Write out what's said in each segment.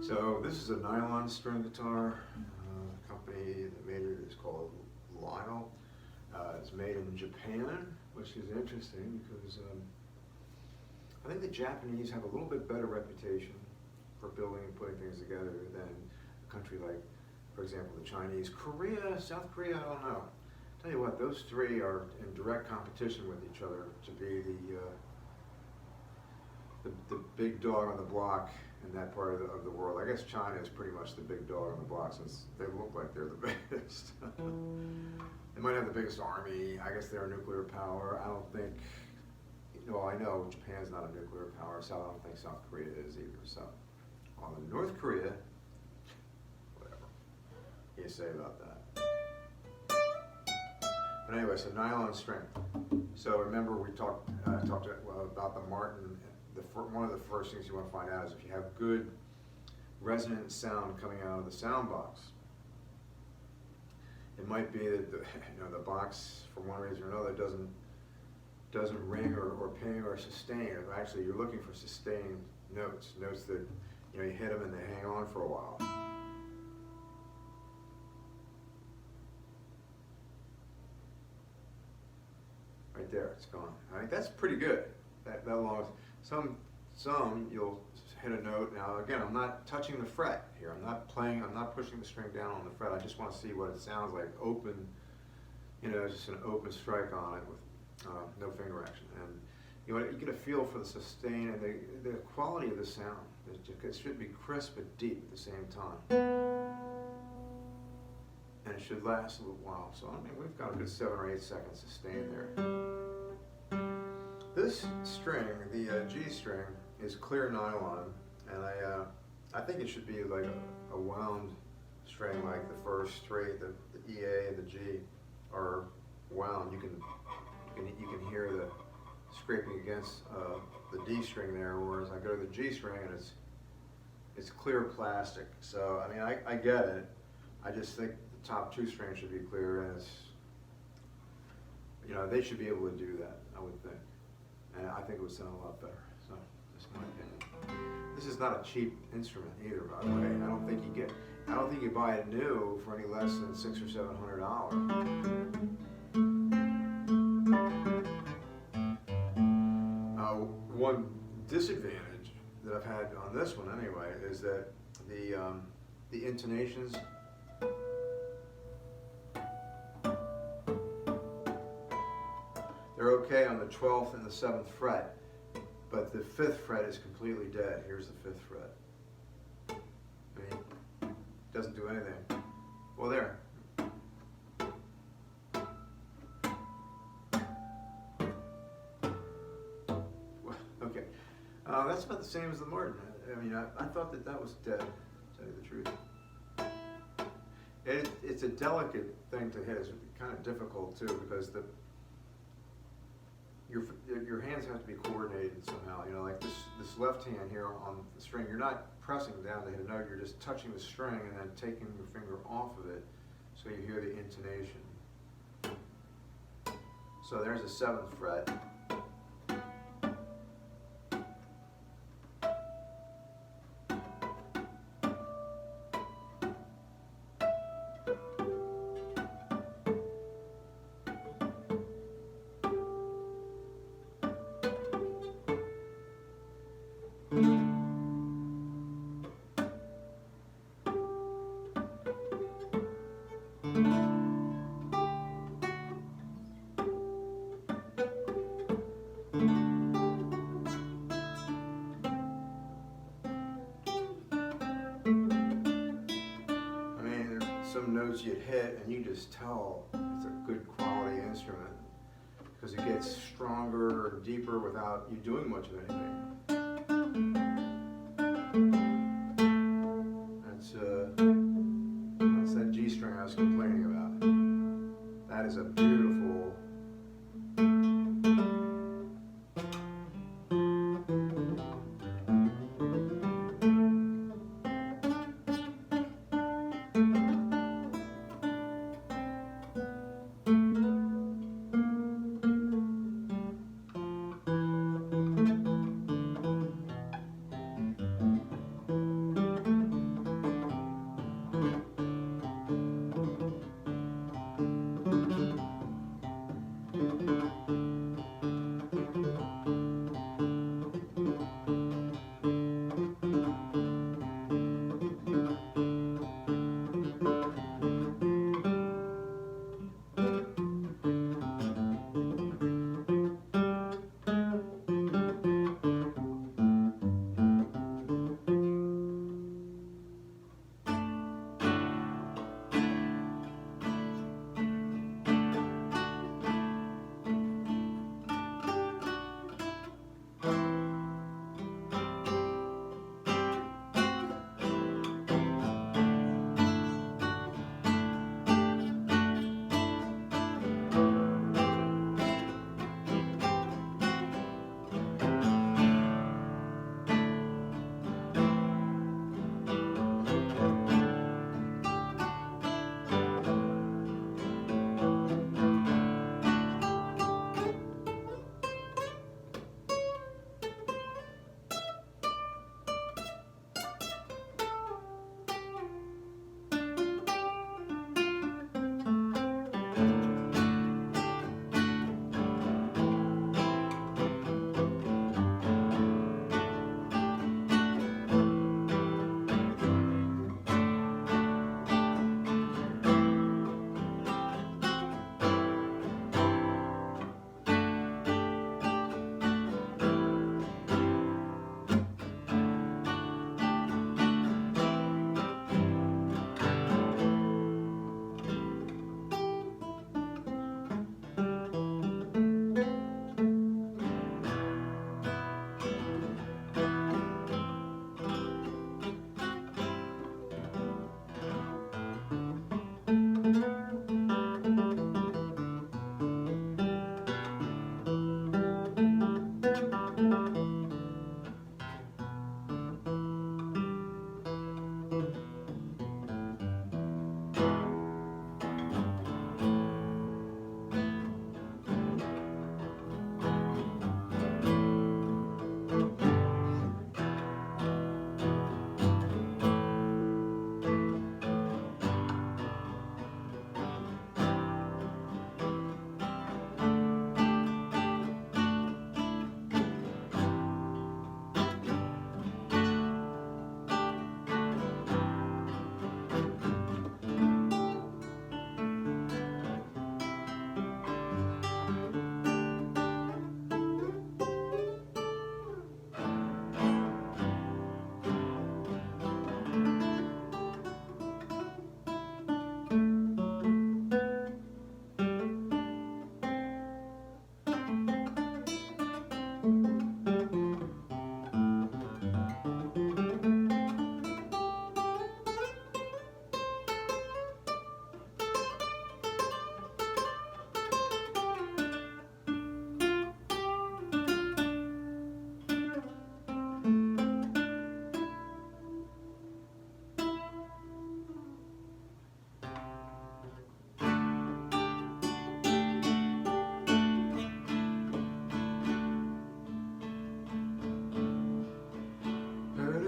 So this is a nylon string guitar. The company that made it is called Lyle. It's made in Japan, which is interesting because I think the Japanese have a little bit better reputation for building and putting things together than a country like, for example, the Chinese. Korea, South Korea, I don't know. Tell you what, those three are in direct competition with each other to be the big dog on the block in that part of the world. I guess China is pretty much the big dog on the block since they look like they're the biggest. They might have the biggest army. I guess they're a nuclear power. I don't think, well, I know Japan's not a nuclear power, so I don't think South Korea is either. So, on the North Korea, whatever you say about that. But anyway, so nylon string. So remember we talked about the Martin. One of the first things you want to find out is if you have good resonant sound coming out of the sound box. It might be that the box, for one reason or another, doesn't ring or ping or sustain. Actually, you're looking for sustained notes that you hit them and they hang on for a while. Right there, it's gone. I think that's pretty good. That long. Some you'll hit a note. Now again, I'm not touching the fret here. I'm not pushing the string down on the fret. I just want to see what it sounds like. Open, just an open strike on it with no finger action. And you get a feel for the sustain and the quality of the sound. It should be crisp but deep at the same time. And it should last a little while. So I mean, we've got a good 7 or 8 seconds sustain there. This string, the G string, is clear nylon, and I think it should be like a wound string, like the first 3, the EA and the G are wound. You can hear the scraping against the D string there, whereas I go to the G string and it's clear plastic. So I mean, I get it. I just think the top 2 strings should be clear, and they should be able to do that, I would think. And I think it would sound a lot better. So that's my opinion. This is not a cheap instrument either, by the way. I don't think you buy it new for any less than $600 or $700. One disadvantage that I've had on this one anyway is that the intonations. They're okay on the 12th and the 7th fret, but the 5th fret is completely dead. Here's the 5th fret. I mean, it doesn't do anything. Well, there. Okay. That's about the same as the Martin. I mean, I thought that was dead, to tell you the truth. It's a delicate thing to hit. It's kind of difficult, too, because your hands have to be coordinated somehow. Like this left hand here on the string, you're not pressing down to hit a note, you're just touching the string and then taking your finger off of it so you hear the intonation. So there's the 7th fret. Some notes you'd hit and you just tell it's a good quality instrument because it gets stronger and deeper without you doing much of anything. That's that G string I was complaining about. That is a beautiful.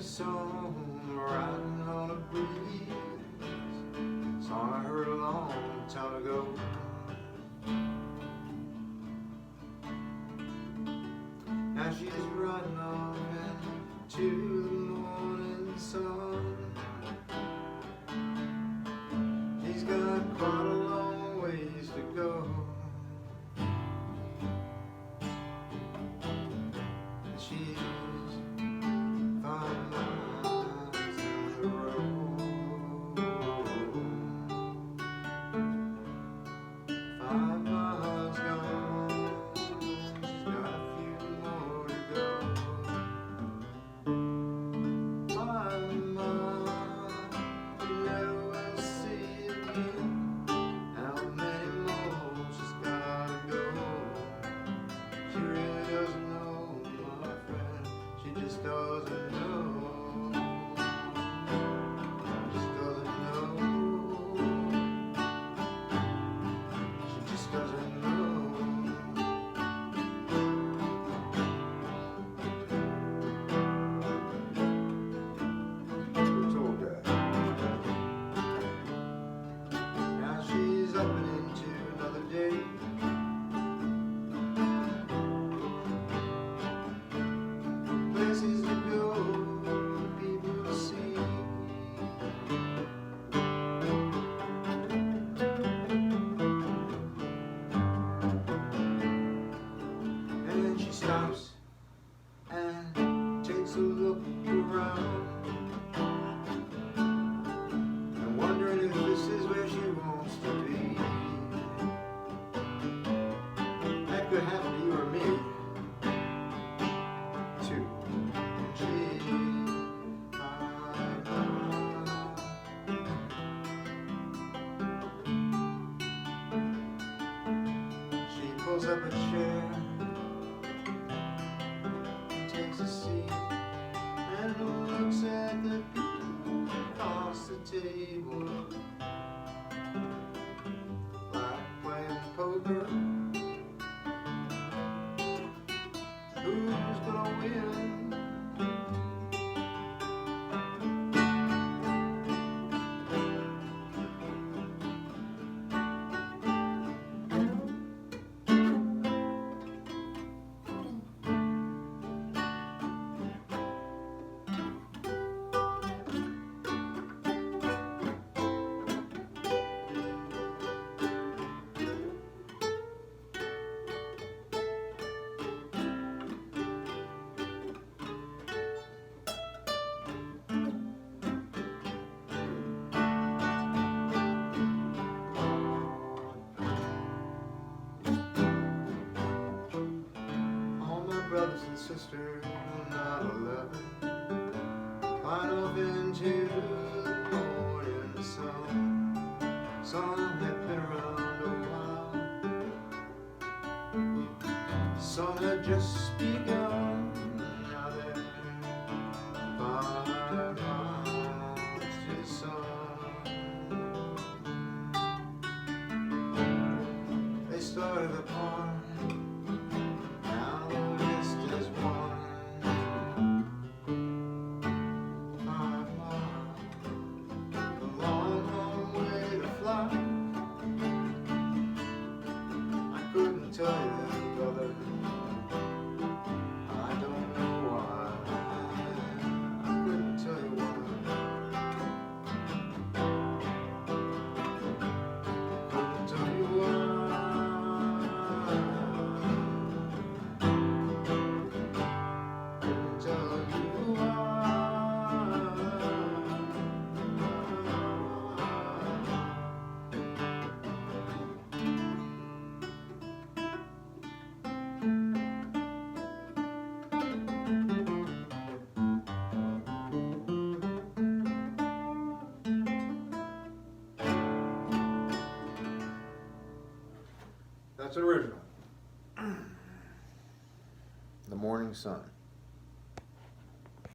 a song riding on a breeze, song I heard a long time ago. Now she's riding off into the morning sun. She's got quite a long ways to go. She's 5 miles down the road. 5 miles gone. She's got a few more to go. 5 miles, you never will see again. How many more she's gotta go? She really doesn't know, my friend. She just doesn't know. Just doesn't know. She just doesn't know. Who told that? Now she's up and into another day. Places to go, people to see. And she stops and takes a look around, and wondering if this is where she wants to be. That could happen to you or me too. She pulls up a chair, takes a seat, and looks at the people across the table, like playing poker. Who's gonna win? Brothers and sisters on 9/11 climb off into the morning sun. Some had been around a while, some had just begun. Now they're 5 miles to the sun. They started apart. Tell you that, brother, I don't know why. I couldn't tell you why. Couldn't tell you why. Couldn't tell you why. That's an original. The Morning Sun.